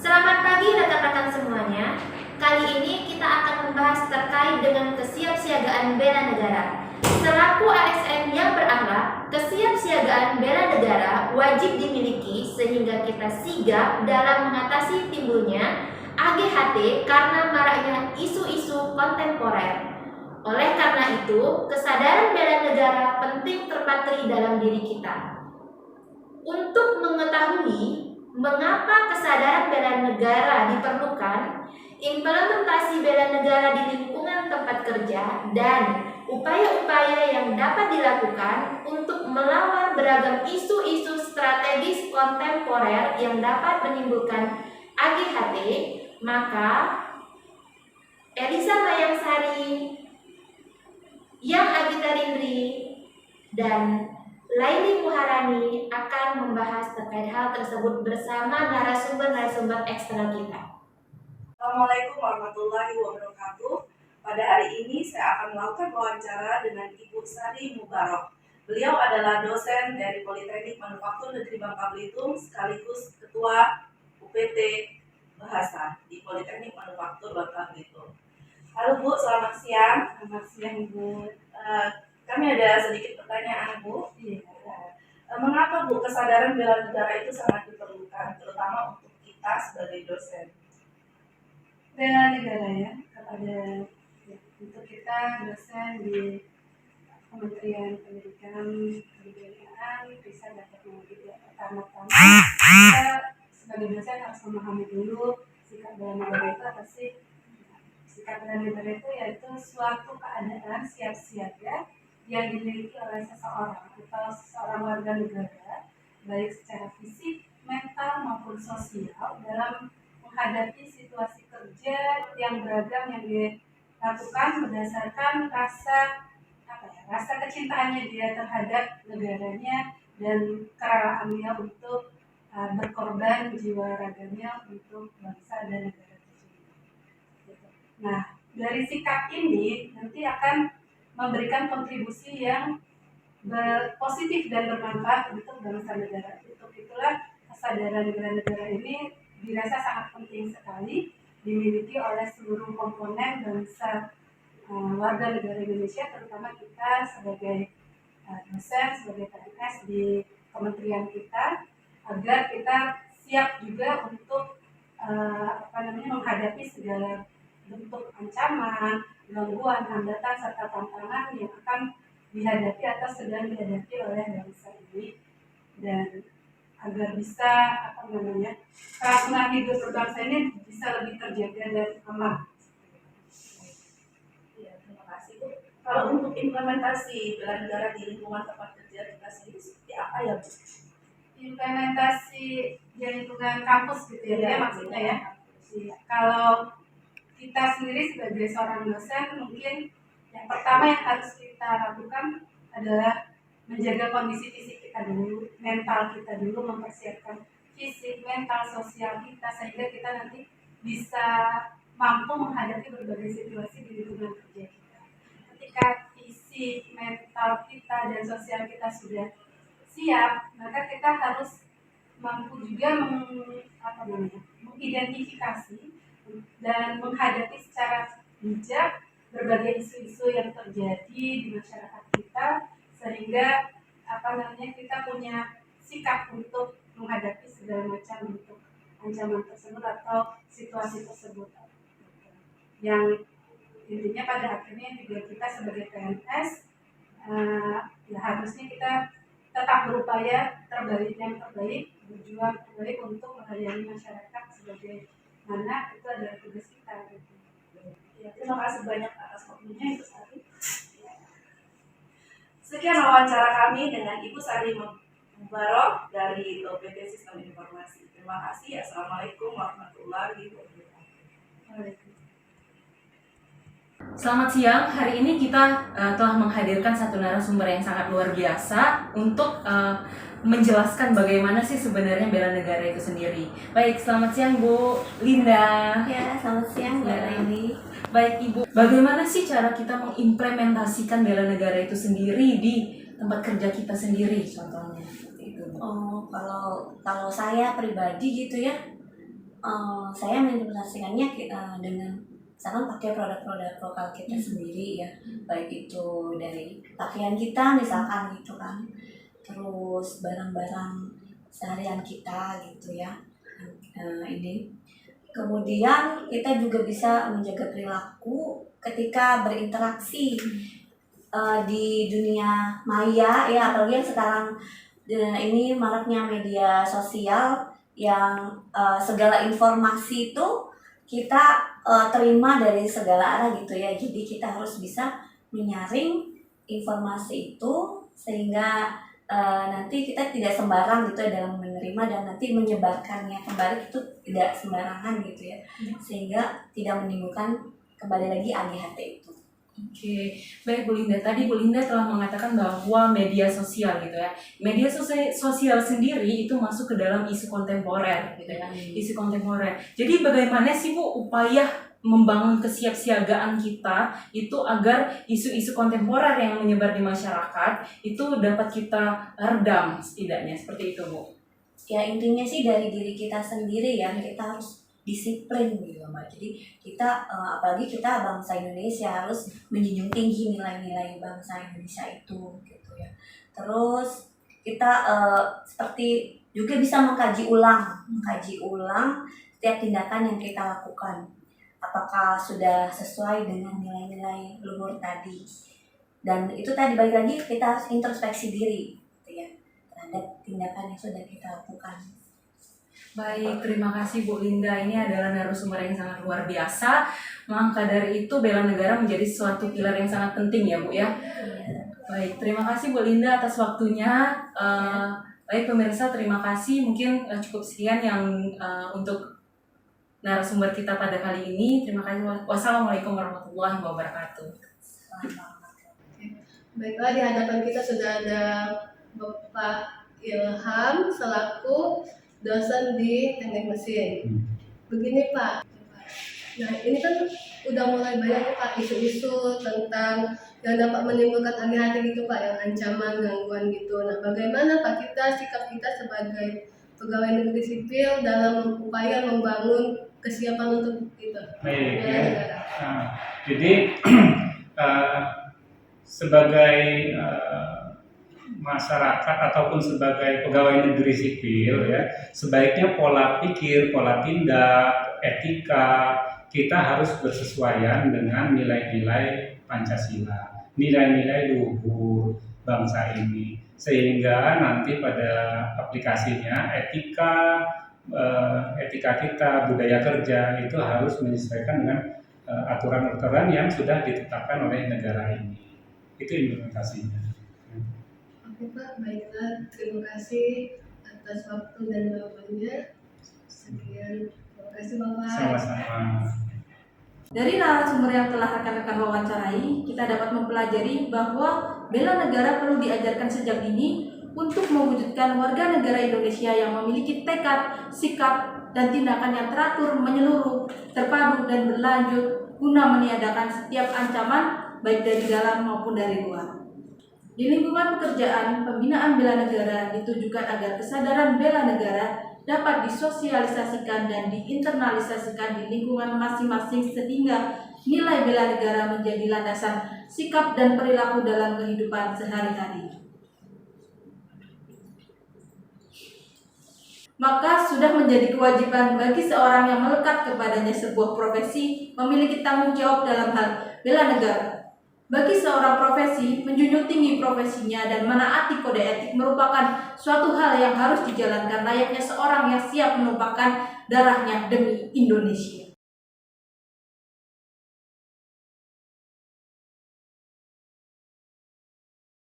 Selamat pagi rekan-rekan semuanya. Kali ini kita akan membahas terkait dengan kesiapsiagaan bela negara. Selaku ASN yang berakhlak, kesiapsiagaan bela negara wajib dimiliki sehingga kita sigap dalam mengatasi timbulnya AGHT karena maraknya isu-isu kontemporer. Oleh karena itu, kesadaran bela negara penting terpatri dalam diri kita. Untuk mengetahui mengapa kesadaran bela negara diperlukan, implementasi bela negara di lingkungan tempat kerja, dan upaya-upaya yang dapat dilakukan untuk melawan beragam isu-isu strategis kontemporer yang dapat menimbulkan AGHT, maka Elisa Mayangsari, Yang Agita Rindri, dan Laili Muharani akan membahas terkait hal tersebut bersama narasumber-narasumber eksternal kita. Assalamualaikum warahmatullahi wabarakatuh. Pada hari ini saya akan melakukan wawancara dengan Ibu Sari Mubarok. Beliau adalah dosen dari Politeknik Manufaktur Negeri Bangka Belitung sekaligus Ketua UPT Bahasa di Politeknik Manufaktur Bangka Belitung. Halo Bu, selamat siang. Selamat siang Bu. Kami ada sedikit pertanyaan Bu. Mengapa Bu kesadaran bela negara itu sangat diperlukan, terutama untuk kita sebagai dosen? Bela negara ya, untuk kita dosen di Kementerian Pendidikan, Kebudayaan, Riset dan Teknologi. Pertama-tama kita sebagai dosen harus memahami dulu sikap bela negara itu apa sih. Sikap bela negara itu yaitu suatu keadaan siap-siaga yang dimiliki oleh seseorang atau seorang warga negara, baik secara fisik, mental maupun sosial, dalam menghadapi situasi kerja yang beragam yang dilakukan berdasarkan rasa kecintaannya dia terhadap negaranya dan kerelaannya untuk berkorban jiwa raganya untuk bangsa dan negara tersebut. Nah, dari sikap ini nanti akan memberikan kontribusi yang positif dan bermanfaat untuk bangsa negara. Untuk itulah kesadaran bela negara ini dirasa sangat penting sekali dimiliki oleh seluruh komponen bangsa warga negara Indonesia, terutama kita sebagai dosen, sebagai PNS di kementerian kita, agar kita siap juga untuk menghadapi segala bentuk ancaman, gangguan, hambatan, serta tantangan yang akan dihadapi atau sedang dihadapi oleh bangsa ini, dan agar bisa kelangsungan hidup berbangsa ini bisa lebih terjaga dan aman. Ya, terima kasih Bu. Kalau untuk implementasi bela negara di lingkungan tempat kerja kita sendiri seperti apa ya Bu? Implementasi di lingkungan kampus gitu ya, maksudnya ya. Kalau kita sendiri sebagai seorang dosen, mungkin yang pertama yang harus kita lakukan adalah menjaga kondisi fisik kita dulu, mental kita dulu, mempersiapkan fisik, mental, sosial kita sehingga kita nanti bisa mampu menghadapi berbagai situasi di lingkungan kerja kita. Ketika fisik, mental kita dan sosial kita sudah siap, maka kita harus mampu juga mengidentifikasi dan menghadapi secara bijak berbagai isu-isu yang terjadi di masyarakat kita, sehingga kita punya sikap untuk menghadapi segala macam bentuk ancaman tersebut atau situasi tersebut, yang intinya pada akhirnya juga kita sebagai PNS ya harusnya kita tetap berupaya terbaik, berjuang terbaik untuk melayani masyarakat sebagai mana itu adalah tugas kita gitu. Ya, terima kasih banyak atas waktunya Ibu Sari. Sekian wawancara kami dengan Ibu Sari Mubarok dari UPT Sistem Informasi. Terima kasih. Assalamualaikum warahmatullahi wabarakatuh. Selamat siang, hari ini kita telah menghadirkan satu narasumber yang sangat luar biasa untuk menjelaskan bagaimana sih sebenarnya bela negara itu sendiri. Baik, selamat siang Bu Linda. Ya, selamat siang Mbak Laili. Baik Ibu, bagaimana sih cara kita mengimplementasikan bela negara itu sendiri di tempat kerja kita sendiri contohnya? Itu. Oh, kalau saya pribadi gitu ya, Saya mengimplementasikannya dengan misalkan pakai produk-produk lokal kita sendiri ya, baik itu dari pakaian kita misalkan gitu kan, terus barang-barang seharian kita gitu ya. Ini kemudian kita juga bisa menjaga perilaku ketika berinteraksi di dunia maya ya, apalagi yang sekarang ini maraknya media sosial yang segala informasi itu kita terima dari segala arah gitu ya. Jadi kita harus bisa menyaring informasi itu sehingga nanti kita tidak sembarang gitu ya dalam menerima, dan nanti menyebarkannya kembali itu tidak sembarangan gitu ya, sehingga tidak menimbulkan kembali lagi AGHT itu. Oke, baik Bu Linda. Tadi Bu Linda telah mengatakan bahwa media sosial gitu ya. Media sosial sendiri itu masuk ke dalam isu kontemporer gitu ya. Isu kontemporer. Jadi bagaimana sih Bu upaya membangun kesiapsiagaan kita itu agar isu-isu kontemporer yang menyebar di masyarakat itu dapat kita redam setidaknya, seperti itu Bu? Ya intinya sih dari diri kita sendiri ya, kita harus disiplin gitu Mbak. Jadi kita apalagi kita bangsa Indonesia harus menjunjung tinggi nilai-nilai bangsa Indonesia itu gitu ya. Terus kita seperti juga bisa mengkaji ulang setiap tindakan yang kita lakukan, apakah sudah sesuai dengan nilai-nilai luhur tadi. Dan itu tadi balik lagi kita harus introspeksi diri gitu ya, terhadap tindakan yang sudah kita lakukan. Baik, terima kasih Bu Linda. Ini adalah narasumber yang sangat luar biasa. Maka dari itu bela negara menjadi suatu pilar yang sangat penting ya Bu ya. Baik, terima kasih Bu Linda atas waktunya. Baik pemirsa, terima kasih. Mungkin cukup sekian yang untuk narasumber kita pada kali ini. Terima kasih. Wassalamualaikum warahmatullahi wabarakatuh. Baiklah, di hadapan kita sudah ada Bapak Ilham selaku dosen di teknik mesin. Begini Pak, nah ini kan udah mulai banyak Pak isu-isu tentang yang dapat menimbulkan AGHT gitu Pak, yang ancaman, gangguan gitu. Nah bagaimana Pak sikap kita sebagai pegawai negeri sipil dalam upaya membangun kesiapan untuk itu? Baik ya. Nah, jadi sebagai masyarakat ataupun sebagai pegawai negeri sipil ya, sebaiknya pola pikir, pola tindak, etika kita harus bersesuaian dengan nilai-nilai Pancasila, nilai-nilai luhur bangsa ini, sehingga nanti pada aplikasinya etika kita, budaya kerja itu harus menyesuaikan dengan aturan-aturan yang sudah ditetapkan oleh negara ini. Itu implementasinya. Oke Pak, baiklah. Terima kasih atas waktu dan jawabannya. Sekian. Terima kasih Bapak. Sama-sama. Dari narasumber yang telah rekan-rekan wawancarai, kita dapat mempelajari bahwa bela negara perlu diajarkan sejak dini untuk mewujudkan warga negara Indonesia yang memiliki tekad, sikap, dan tindakan yang teratur, menyeluruh, terpadu, dan berlanjut guna meniadakan setiap ancaman baik dari dalam maupun dari luar. Di lingkungan pekerjaan, pembinaan bela negara ditujukan agar kesadaran bela negara dapat disosialisasikan dan diinternalisasikan di lingkungan masing-masing sehingga nilai bela negara menjadi landasan sikap dan perilaku dalam kehidupan sehari-hari. Maka sudah menjadi kewajiban bagi seorang yang melekat kepadanya sebuah profesi memiliki tanggung jawab dalam hal bela negara. Bagi seorang profesi, menjunjung tinggi profesinya dan menaati kode etik merupakan suatu hal yang harus dijalankan layaknya seorang yang siap menumpahkan darahnya demi Indonesia.